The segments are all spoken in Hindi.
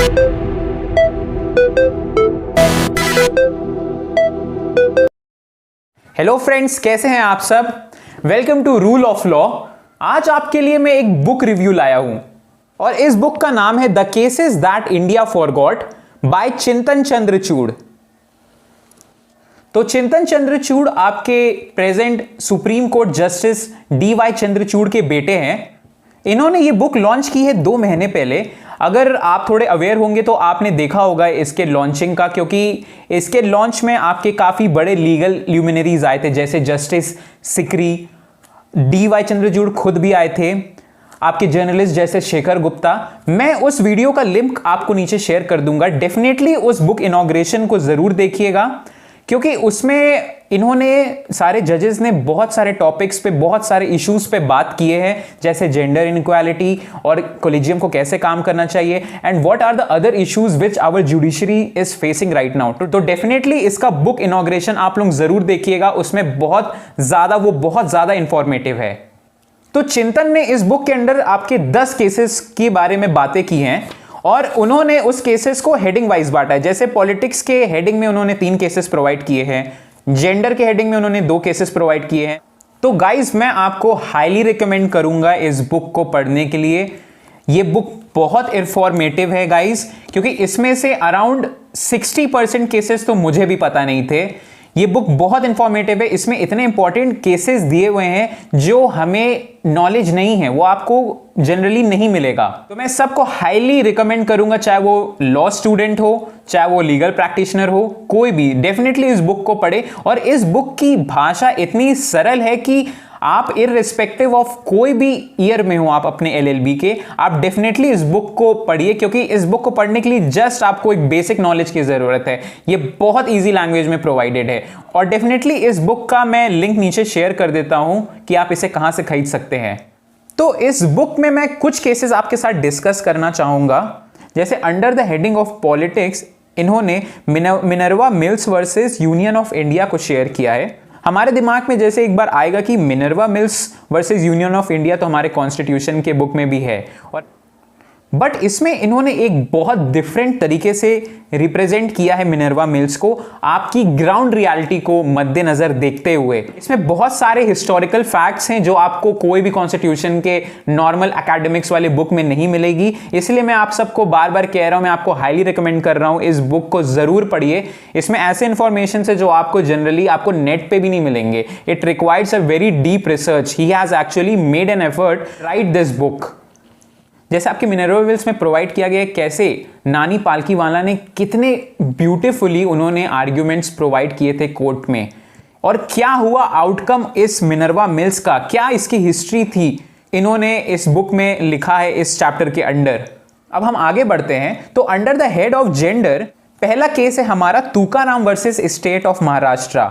हेलो फ्रेंड्स, कैसे हैं आप सब। Welcome to rule of law. आज आपके लिए मैं एक बुक रिव्यू लाया हूं और इस बुक का नाम है the cases that India forgot by Chintan Chandrachud. तो चिंतन चंद्रचूड़ आपके present supreme court justice DY Chandrachud के बेटे हैं। इन्होंने ये बुक लॉन्च की है 2 महीने पहले। अगर आप थोड़े अवेयर होंगे तो आपने देखा होगा इसके लॉन्चिंग का, क्योंकि इसके लॉन्च में आपके काफ़ी बड़े लीगल ल्यूमिनरीज आए थे, जैसे जस्टिस सिकरी, DY चंद्रचूड़ खुद भी आए थे, आपके जर्नलिस्ट जैसे शेखर गुप्ता। मैं उस वीडियो का लिंक आपको नीचे शेयर कर दूंगा। डेफिनेटली उस बुक इनॉग्रेशन को ज़रूर देखिएगा, क्योंकि उसमें इन्होंने सारे जजेस ने बहुत सारे टॉपिक्स पे, बहुत सारे इश्यूज पे बात किए हैं, जैसे जेंडर इनइक्वालिटी और कोलिजियम को कैसे काम करना चाहिए and what are the other issues which our judiciary is facing right now. तो डेफिनेटली इसका बुक इनॉग्रेशन आप लोग जरूर देखिएगा, उसमें बहुत ज्यादा इंफॉर्मेटिव है। तो चिंतन ने इस बुक के अंदर आपके 10 केसेस के बारे में बातें की हैं और उन्होंने उस केसेस को हेडिंग वाइज बांटा है। जैसे पॉलिटिक्स के हेडिंग में उन्होंने 3 केसेस प्रोवाइड किए हैं, जेंडर के हेडिंग में उन्होंने 2 केसेस प्रोवाइड किए हैं। तो गाइस, मैं आपको हाईली रिकमेंड करूंगा इस बुक को पढ़ने के लिए। ये बुक बहुत इंफॉर्मेटिव है गाइस, क्योंकि इसमें से अराउंड 60% केसेस तो मुझे भी पता नहीं थे। ये बुक बहुत इंफॉर्मेटिव है, इसमें इतने इंपॉर्टेंट केसेस दिए हुए हैं जो हमें नॉलेज नहीं है, वो आपको जनरली नहीं मिलेगा। तो मैं सबको हाईली रिकमेंड करूंगा, चाहे वो लॉ स्टूडेंट हो, चाहे वो लीगल प्रैक्टिशनर हो, कोई भी डेफिनेटली इस बुक को पढ़े। और इस बुक की भाषा इतनी सरल है कि आप इररिस्पेक्टिव ऑफ कोई भी ईयर में हो आप अपने LLB के, आप डेफिनेटली इस बुक को पढ़िए, क्योंकि इस बुक को पढ़ने के लिए जस्ट आपको एक बेसिक नॉलेज की जरूरत है। ये बहुत इजी लैंग्वेज में प्रोवाइडेड है और डेफिनेटली इस बुक का मैं लिंक नीचे शेयर कर देता हूं कि आप इसे कहां से खरीद सकते हैं। तो इस बुक में मैं कुछ केसेस आपके साथ डिस्कस करना चाहूंगा। जैसे under the heading of politics इन्होंने Minerva Mills versus Union of India को शेयर किया है। हमारे दिमाग में जैसे एक बार आएगा कि Minerva Mills versus Union of India तो हमारे कॉन्स्टिट्यूशन के बुक में भी है, और बट इसमें इन्होंने एक बहुत डिफरेंट तरीके से रिप्रेजेंट किया है मिनर्वा मिल्स को, आपकी ग्राउंड रियलिटी को मद्देनजर देखते हुए। इसमें बहुत सारे हिस्टोरिकल फैक्ट्स हैं जो आपको कोई भी कॉन्स्टिट्यूशन के नॉर्मल एकेडमिक्स वाले बुक में नहीं मिलेगी। इसलिए मैं आप सबको बार बार कह रहा हूं, मैं आपको हाईली रिकमेंड कर रहा हूं, इस बुक को जरूर पढ़िए। इसमें ऐसे इंफॉर्मेशन है जो आपको जनरली आपको नेट पे भी नहीं मिलेंगे। It requires a very deep research. He has actually made an effort right this book. जैसे आपके मिनर्वा मिल्स में प्रोवाइड किया गया कैसे नानी पालकीवाला ने कितने ब्यूटीफुली उन्होंने आर्ग्यूमेंट्स प्रोवाइड किए थे कोर्ट में, और क्या हुआ आउटकम इस मिनर्वा मिल्स का, क्या इसकी हिस्ट्री थी, इन्होंने इस बुक में लिखा है इस चैप्टर के अंडर। अब हम आगे बढ़ते हैं। तो under the head of gender पहला केस है हमारा Tukaram versus state of Maharashtra.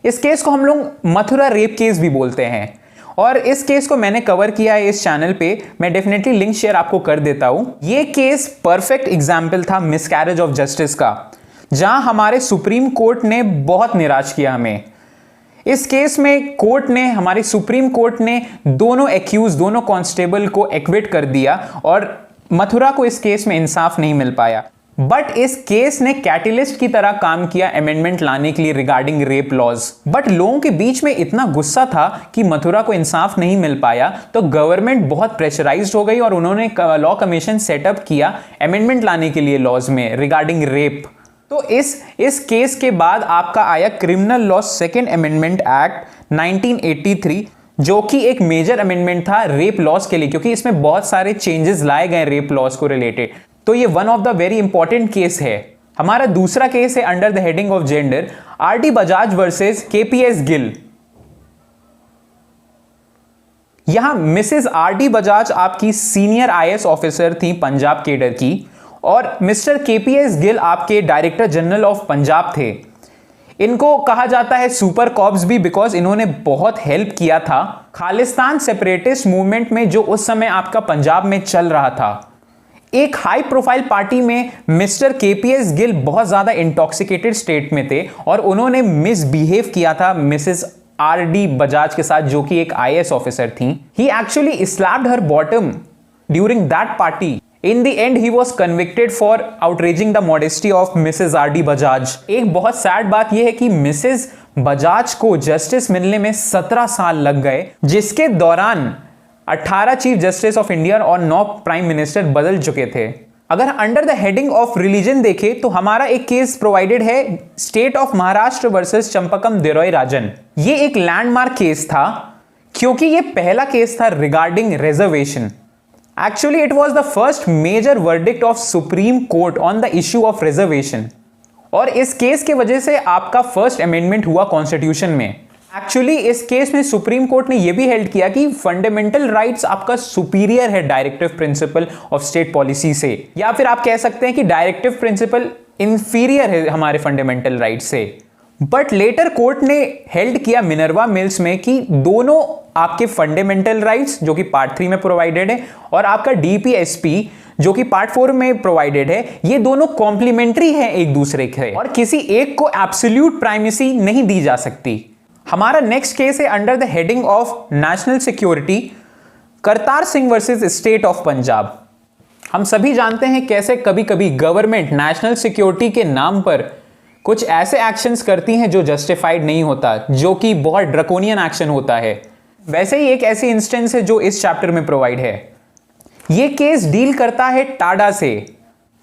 इस केस को हम लोग मथुरा रेप केस भी बोलते हैं और इस केस को मैंने कवर किया है इस चैनल पे। मैं डेफिनेटली लिंक शेयर आपको कर देता हूं। ये केस परफेक्ट एग्जाम्पल था मिसकैरेज ऑफ जस्टिस का, जहां हमारे सुप्रीम कोर्ट ने बहुत निराश किया हमें। इस केस में हमारी सुप्रीम कोर्ट ने दोनों एक्यूज, दोनों कांस्टेबल को एक्विट कर दिया और मथुरा को इस केस में इंसाफ नहीं मिल पाया। बट इस केस ने कैटलिस्ट की तरह काम किया अमेंडमेंट लाने के लिए रिगार्डिंग रेप लॉज। बट लोगों के बीच में इतना गुस्सा था कि मथुरा को इंसाफ नहीं मिल पाया, तो गवर्नमेंट बहुत प्रेशराइज्ड हो गई और उन्होंने लॉ कमीशन सेटअप किया अमेंडमेंट लाने के लिए लॉज में रिगार्डिंग रेप। तो इस केस के बाद आपका आया criminal law second amendment act 1983, जो कि एक मेजर अमेंडमेंट था रेप लॉज के लिए, क्योंकि इसमें बहुत सारे चेंजेस लाए गए रेप लॉज को रिलेटेड। तो ये one of the very important case है। हमारा दूसरा केस है under the heading of gender RD Bajaj versus KPS Gill. यहां मिसेस RD बजाज आपकी सीनियर IAS ऑफिसर थी पंजाब केडर की, और मिस्टर KPS गिल आपके डायरेक्टर जनरल ऑफ पंजाब थे। इनको कहा जाता है सुपर कॉप्स भी, बिकॉज इन्होंने बहुत हेल्प किया था खालिस्तान सेपरेटिस्ट मूवमेंट में जो उस समय आपका पंजाब में चल रहा था। एक हाई प्रोफाइल पार्टी में मिस्टर KPS गिल बहुत ज्यादा इंटॉक्सिकेटेड स्टेट में थे और उन्होंने मिसबिहेव किया था मिसेस RD बजाज के साथ, जो कि एक IAS ऑफिसर थी। He actually slapped her bottom during that party in the end he was convicted for outraging the modesty of Mrs R D Bajaj. एक बहुत सैड बात यह है कि मिसेज बजाज को जस्टिस मिलने में 17 साल लग गए, जिसके दौरान 18 चीफ जस्टिस ऑफ इंडिया और 9 प्राइम मिनिस्टर बदल चुके थे। अगर under the heading of religion देखें तो हमारा एक केस प्रोवाइडेड है state of Maharashtra versus Champakam Dorairajan. ये एक लैंडमार्क केस था क्योंकि ये पहला केस था regarding reservation. Actually it was the first major verdict of supreme court on the issue of reservation, और इस केस के वजह से आपका फर्स्ट अमेंडमेंट हुआ कॉन्स्टिट्यूशन में। एक्चुअली इस केस में सुप्रीम कोर्ट ने यह भी हेल्ड किया कि फंडामेंटल राइट्स आपका सुपीरियर है directive principle of state policy से, या फिर आप कह सकते हैं कि डायरेक्टिव प्रिंसिपल इंफीरियर है हमारे फंडामेंटल राइट्स से। बट लेटर कोर्ट ने हेल्ड किया मिनर्वा मिल्स में कि दोनों आपके फंडामेंटल राइट्स जो कि पार्ट 3 में प्रोवाइडेड है और आपका डीपीएसपी जो कि पार्ट 4 में प्रोवाइडेड है, ये दोनों कॉम्प्लीमेंट्री हैं एक दूसरे के, और किसी एक को एब्सोल्यूट प्राइमेसी नहीं दी जा सकती। हमारा नेक्स्ट केस है under the heading of national security, Kartar Singh versus state of Punjab. हम सभी जानते हैं कैसे कभी कभी गवर्नमेंट नेशनल सिक्योरिटी के नाम पर कुछ ऐसे एक्शंस करती हैं जो जस्टिफाइड नहीं होता, जो कि बहुत ड्रकोनियन एक्शन होता है। वैसे ही एक ऐसी इंस्टेंस है जो इस चैप्टर में प्रोवाइड है। यह केस डील करता है टाडा से,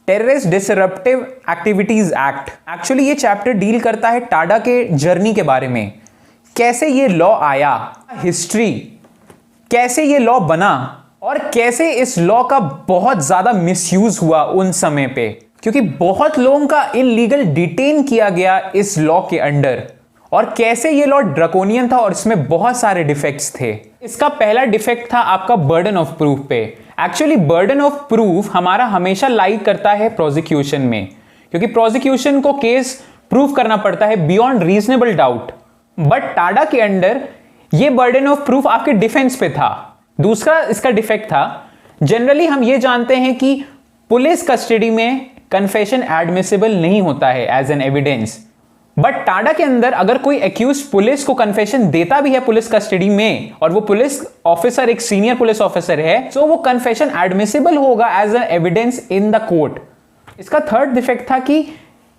terrorist disruptive activities act. Actually ये चैप्टर डील करता है टाडा के जर्नी के बारे में, कैसे ये लॉ आया, हिस्ट्री, कैसे ये लॉ बना, और कैसे इस लॉ का बहुत ज्यादा मिसयूज हुआ उन समय पे, क्योंकि बहुत लोगों का इलीगल डिटेन किया गया इस लॉ के अंडर, और कैसे ये लॉ ड्रकोनियन था और इसमें बहुत सारे डिफेक्ट्स थे। इसका पहला डिफेक्ट था आपका बर्डन ऑफ प्रूफ पे। एक्चुअली बर्डन ऑफ प्रूफ हमारा हमेशा लाई करता है प्रोसिक्यूशन में, क्योंकि प्रोसिक्यूशन को केस प्रूफ करना पड़ता है beyond reasonable doubt, but TADA के अंडर ये बर्डन ऑफ प्रूफ आपके डिफेंस पे था। दूसरा इसका डिफेक्ट था, जनरली हम ये जानते हैं कि पुलिस कस्टडी में कन्फेशन एडमिसिबल नहीं होता है as an evidence, but TADA के अंदर अगर कोई एक्यूज पुलिस को कन्फेशन देता भी है पुलिस कस्टडी में और वो पुलिस ऑफिसर एक सीनियर पुलिस ऑफिसर है, तो वो कन्फेशन एडमिसिबल होगा as an evidence in the court. इसका थर्ड डिफेक्ट था कि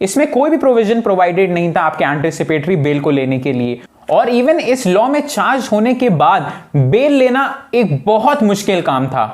इसमें कोई भी प्रोविजन प्रोवाइडेड नहीं था आपके एंटिसिपेटरी बेल को लेने के लिए, और इवन इस लॉ में चार्ज होने के बाद बेल लेना एक बहुत मुश्किल काम था।